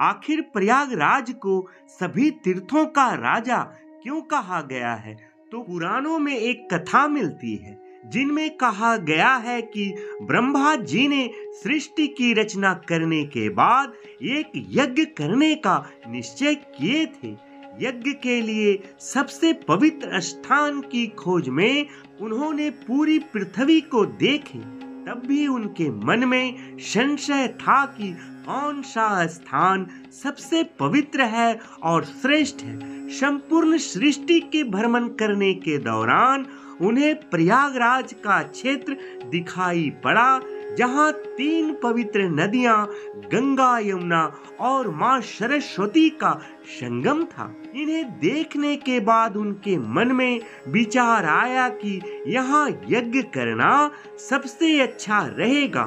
आखिर प्रयागराज को सभी तीर्थों का राजा क्यों कहा गया है? तो पुराणों में एक कथा मिलती है जिनमें कहा गया है कि ब्रह्मा जी ने सृष्टि की रचना करने के बाद एक यज्ञ करने का निश्चय किए थे। यज्ञ के लिए सबसे पवित्र स्थान की खोज में उन्होंने पूरी पृथ्वी को देखे। तब भी उनके मन में संशय था कि कौन सा स्थान सबसे पवित्र है और श्रेष्ठ है। संपूर्ण सृष्टि के भ्रमण करने के दौरान उन्हें प्रयागराज का क्षेत्र दिखाई पड़ा, जहां 3 पवित्र नदियां गंगा, यमुना और मां सरस्वती का संगम था। इन्हें देखने के बाद उनके मन में विचार आया कि यहाँ यज्ञ करना सबसे अच्छा रहेगा,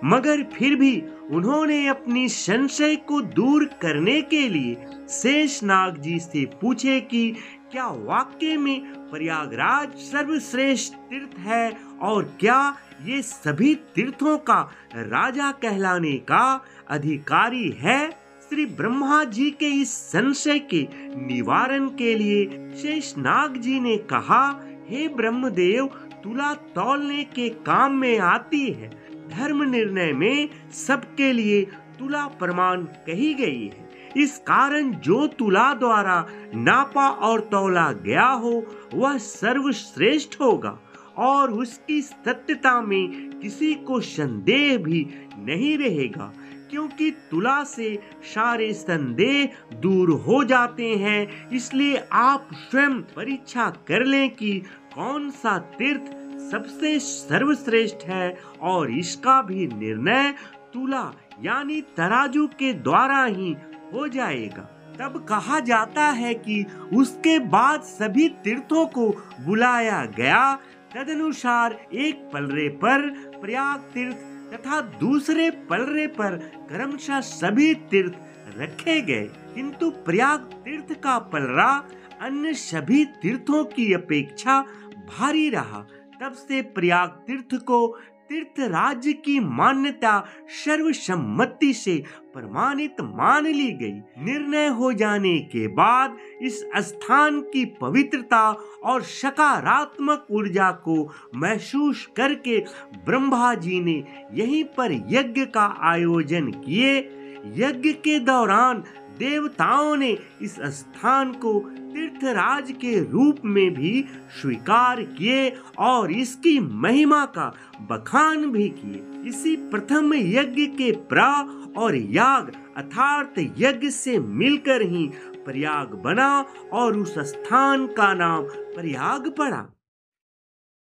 मगर फिर भी उन्होंने अपनी संशय को दूर करने के लिए शेषनाग जी से पूछे कि क्या वाकई में प्रयागराज सर्वश्रेष्ठ तीर्थ है और क्या ये सभी तीर्थों का राजा कहलाने का अधिकारी है? श्री ब्रह्मा जी के इस संशय के निवारण के लिए शेषनाग जी ने कहा, हे ब्रह्मदेव, तुला तौलने के काम में आती है। धर्म निर्णय में सबके लिए तुला प्रमाण कही गई है। इस कारण जो तुला द्वारा नापा और तौला गया हो वह सर्वश्रेष्ठ होगा और उसकी सत्यता में किसी को संदेह भी नहीं रहेगा, क्योंकि तुला से सारे संदेह दूर हो जाते हैं। इसलिए आप स्वयं परीक्षा कर लें कि कौन सा तीर्थ सबसे सर्वश्रेष्ठ है और इसका भी निर्णय तुला यानी तराजू के द्वारा ही हो जाएगा। तब कहा जाता है कि उसके बाद सभी तीर्थों को बुलाया गया। तदनुसार एक पलड़े पर प्रयाग तीर्थ तथा दूसरे पलड़े पर क्रमशः सभी तीर्थ रखे गए, किंतु प्रयाग तीर्थ का पलड़ा अन्य सभी तीर्थों की अपेक्षा भारी रहा। तब से प्रयाग तीर्थ को तीर्थ राज्य की मान्यता सर्वसम्मति से प्रमाणित मान ली गई। निर्णय हो जाने के बाद इस स्थान की पवित्रता और सकारात्मक ऊर्जा को महसूस करके ब्रह्मा जी ने यहीं पर यज्ञ का आयोजन किए। यज्ञ के दौरान देवताओं ने इस स्थान को तीर्थराज के रूप में भी स्वीकार किए और इसकी महिमा का बखान भी किए। इसी प्रथम यज्ञ के प्रा और याग अर्थात यज्ञ से मिलकर ही प्रयाग बना और उस स्थान का नाम प्रयाग पड़ा।